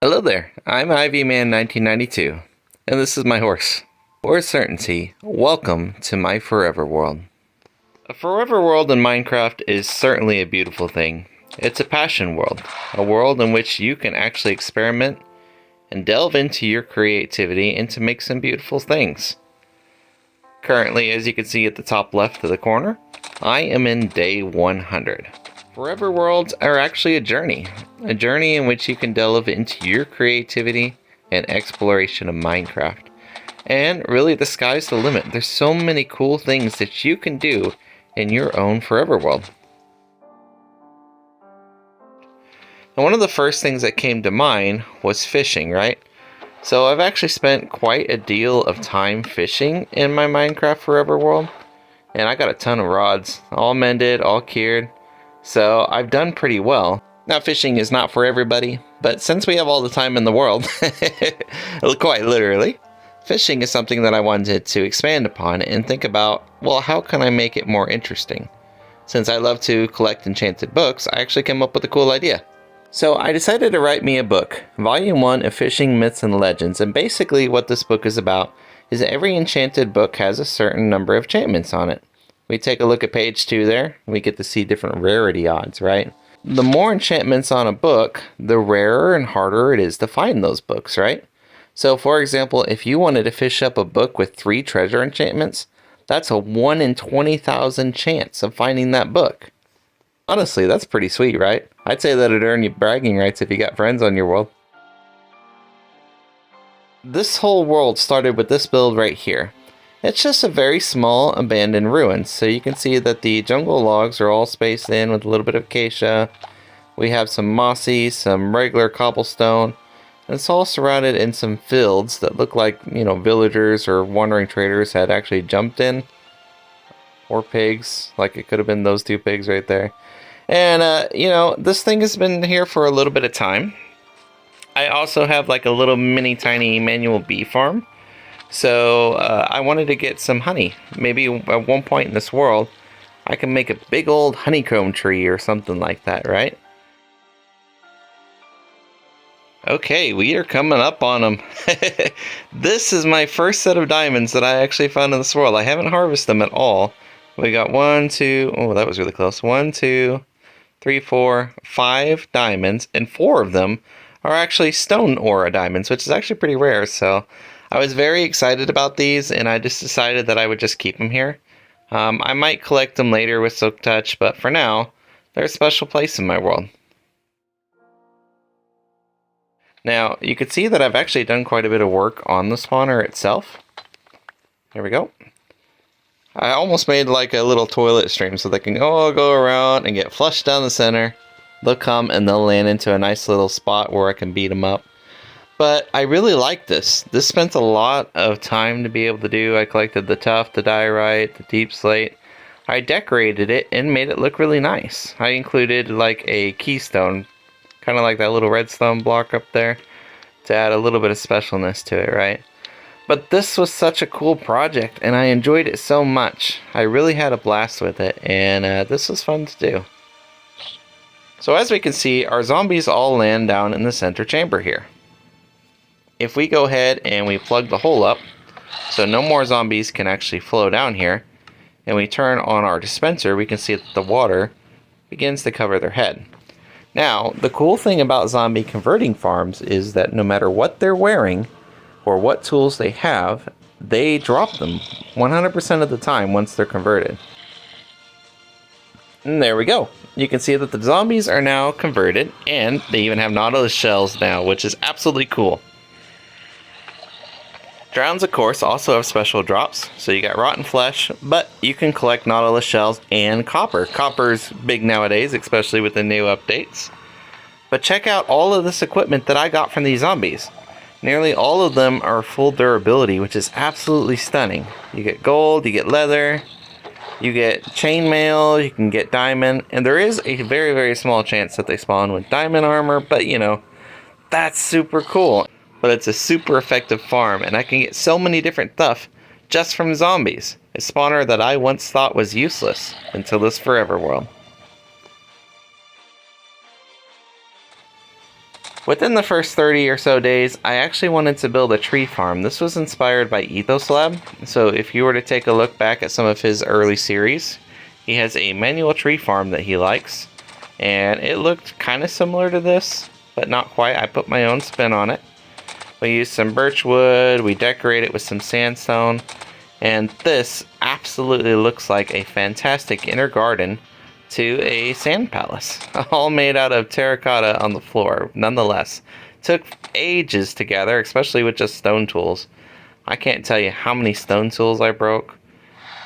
Hello there, I'm Ivyman 1992, and this is my horse. For certainty, welcome to my forever world. A forever world in Minecraft is certainly a beautiful thing. It's a passion world, a world in which you can actually experiment and delve into your creativity and to make some beautiful things. Currently, as you can see at the top left of the corner, I am in day 100. Forever worlds are actually a journey in which you can delve into your creativity and exploration of Minecraft. And really, the sky's the limit. There's so many cool things that you can do in your own forever world. And one of the first things that came to mind was fishing, right? So I've actually spent quite a deal of time fishing in my Minecraft forever world. And I got a ton of rods, all mended, all cured. So I've done pretty well. Now, fishing is not for everybody, but since we have all the time in the world, quite literally, fishing is something that I wanted to expand upon and think about, well, how can I make it more interesting? Since I love to collect enchanted books, I actually came up with a cool idea. So I decided to write me a book, Volume 1 of Fishing Myths and Legends, and basically what this book is about is that every enchanted book has a certain number of enchantments on it. We take a look at page 2 there, we get to see different rarity odds, right? The more enchantments on a book, the rarer and harder it is to find those books, right? So for example, if you wanted to fish up a book with 3 treasure enchantments, that's a 1 in 20,000 chance of finding that book. Honestly, that's pretty sweet, right? I'd say that'd earn you bragging rights if you got friends on your world. This whole world started with this build right here. It's just a very small abandoned ruin, so you can see that the jungle logs are all spaced in with a little bit of acacia. We have some mossy, some regular cobblestone, and it's all surrounded in some fields that look like, villagers or wandering traders had actually jumped in. Or pigs, like it could have been those 2 pigs right there. And, this thing has been here for a little bit of time. I also have like a little mini tiny manual bee farm. So I wanted to get some honey. Maybe at one point in this world, I can make a big old honeycomb tree or something like that, right? Okay, we are coming up on them. This is my first set of diamonds that I actually found in this world. I haven't harvested them at all. We got 1, 2, oh, that was really close. 1, 2, 3, 4, 5 diamonds, and 4 of them are actually stone aura diamonds, which is actually pretty rare, so I was very excited about these, and I just decided that I would just keep them here. I might collect them later with Silk Touch, but for now, they're a special place in my world. Now, you can see that I've actually done quite a bit of work on the spawner itself. There we go. I almost made like a little toilet stream so they can all go around and get flushed down the center. They'll come and they'll land into a nice little spot where I can beat them up. But I really like this. This spent a lot of time to be able to do. I collected the tuff, the diorite, the deep slate. I decorated it and made it look really nice. I included like a keystone, kind of like that little redstone block up there, to add a little bit of specialness to it, right? But this was such a cool project and I enjoyed it so much. I really had a blast with it, and this was fun to do. So as we can see, our zombies all land down in the center chamber here. If we go ahead and we plug the hole up, so no more zombies can actually flow down here, and we turn on our dispenser, we can see that the water begins to cover their head. Now, the cool thing about zombie converting farms is that no matter what they're wearing, or what tools they have, they drop them 100% of the time once they're converted. And there we go. You can see that the zombies are now converted, and they even have nautilus shells now, which is absolutely cool. Drowns, of course, also have special drops, so you got rotten flesh, but you can collect nautilus shells and copper. Copper's big nowadays, especially with the new updates. But check out all of this equipment that I got from these zombies. Nearly all of them are full durability, which is absolutely stunning. You get gold, you get leather, you get chainmail, you can get diamond, and there is a very, very small chance that they spawn with diamond armor, but that's super cool. But it's a super effective farm, and I can get so many different stuff just from zombies. A spawner that I once thought was useless until this forever world. Within the first 30 or so days, I actually wanted to build a tree farm. This was inspired by Ethos Lab. So if you were to take a look back at some of his early series, he has a manual tree farm that he likes. And it looked kind of similar to this, but not quite. I put my own spin on it. We used some birch wood, we decorated it with some sandstone, and this absolutely looks like a fantastic inner garden to a sand palace. All made out of terracotta on the floor, nonetheless. Took ages to gather, especially with just stone tools. I can't tell you how many stone tools I broke.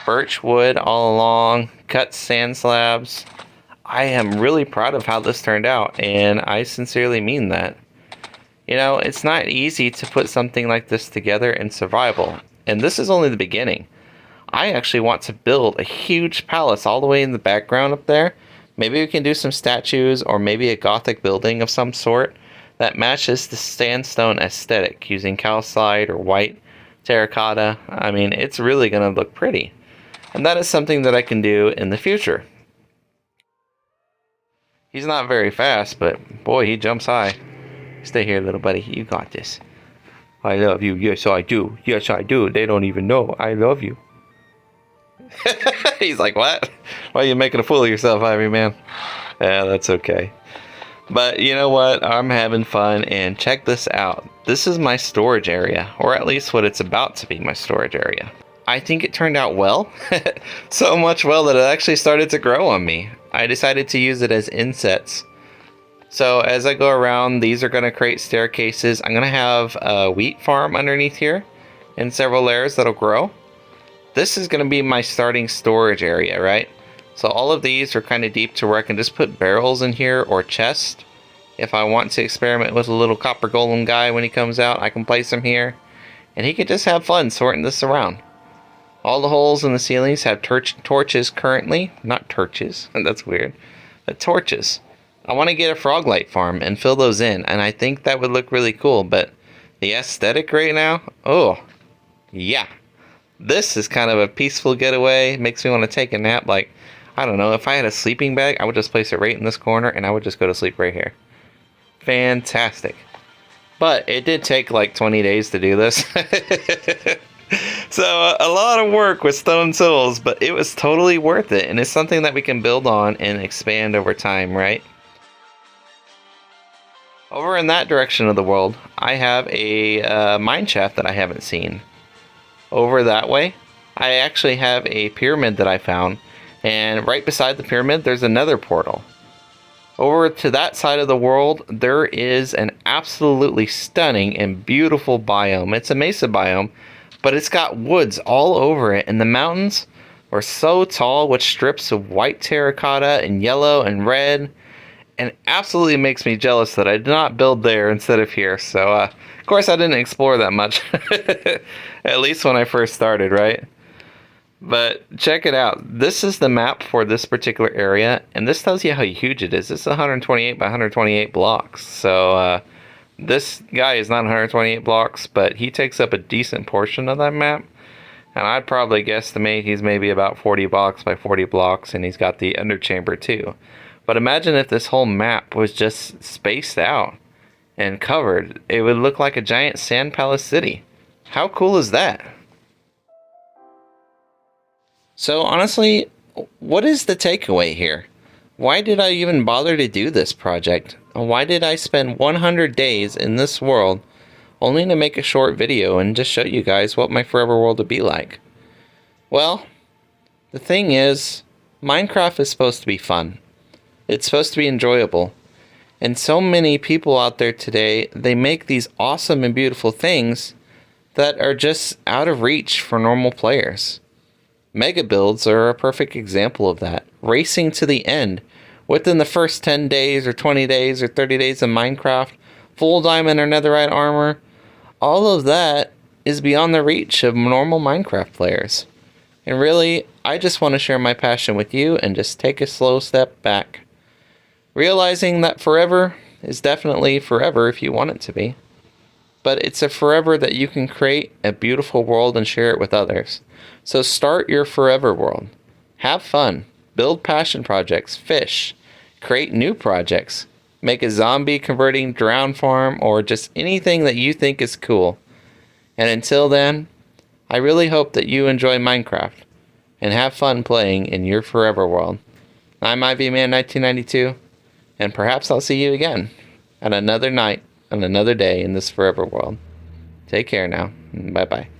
Birch wood all along, cut sand slabs. I am really proud of how this turned out, and I sincerely mean that. You know, it's not easy to put something like this together in survival, and this is only the beginning. I actually want to build a huge palace all the way in the background up there. Maybe we can do some statues or maybe a gothic building of some sort that matches the sandstone aesthetic using calcite or white terracotta. I mean, it's really going to look pretty. And that is something that I can do in the future. He's not very fast, but boy, he jumps high. Stay here, little buddy. You got this. I love you. Yes, I do. Yes, I do. They don't even know. I love you. He's like, what? Why are you making a fool of yourself, Ivyman? Yeah, that's okay. But you know what? I'm having fun, and check this out. This is my storage area, or at least what it's about to be my storage area. I think it turned out well. So much well that it actually started to grow on me. I decided to use it as insets. So as I go around, these are going to create staircases. I'm going to have a wheat farm underneath here in several layers that'll grow. This is going to be my starting storage area, right? So all of these are kind of deep to where I can just put barrels in here or chests. If I want to experiment with a little copper golem guy when he comes out, I can place him here. And he can just have fun sorting this around. All the holes in the ceilings have torches currently. Not torches, that's weird. But torches. I want to get a frog light farm and fill those in, and I think that would look really cool, but the aesthetic right now, oh, yeah. This is kind of a peaceful getaway, makes me want to take a nap. Like, I don't know, if I had a sleeping bag, I would just place it right in this corner, and I would just go to sleep right here. Fantastic. But it did take like 20 days to do this. So a lot of work with stone tools, but it was totally worth it, and it's something that we can build on and expand over time, right? Over in that direction of the world, I have a mine shaft that I haven't seen. Over that way, I actually have a pyramid that I found, and right beside the pyramid, there's another portal. Over to that side of the world, there is an absolutely stunning and beautiful biome. It's a mesa biome, but it's got woods all over it, and the mountains are so tall with strips of white terracotta and yellow and red. And absolutely makes me jealous that I did not build there instead of here. So, of course, I didn't explore that much. At least when I first started, right? But check it out. This is the map for this particular area. And this tells you how huge it is. It's 128 by 128 blocks. So, this guy is not 128 blocks, but he takes up a decent portion of that map. And I'd probably guesstimate he's maybe about 40 blocks by 40 blocks. And he's got the underchamber, too. But imagine if this whole map was just spaced out and covered. It would look like a giant sand palace city. How cool is that? So honestly, what is the takeaway here? Why did I even bother to do this project? Why did I spend 100 days in this world only to make a short video and just show you guys what my forever world would be like? Well, the thing is, Minecraft is supposed to be fun. It's supposed to be enjoyable. And so many people out there today, they make these awesome and beautiful things that are just out of reach for normal players. Mega builds are a perfect example of that. Racing to the end. Within the first 10 days or 20 days or 30 days of Minecraft, full diamond or netherite armor, all of that is beyond the reach of normal Minecraft players. And really, I just want to share my passion with you and just take a slow step back. Realizing that forever is definitely forever if you want it to be. But it's a forever that you can create a beautiful world and share it with others. So start your forever world. Have fun. Build passion projects. Fish. Create new projects. make a zombie converting drown farm, or just anything that you think is cool. And until then, I really hope that you enjoy Minecraft and have fun playing in your forever world. I'm Ivyman 1992, and perhaps I'll see you again at another night on another day in this forever world. Take care now. Bye bye.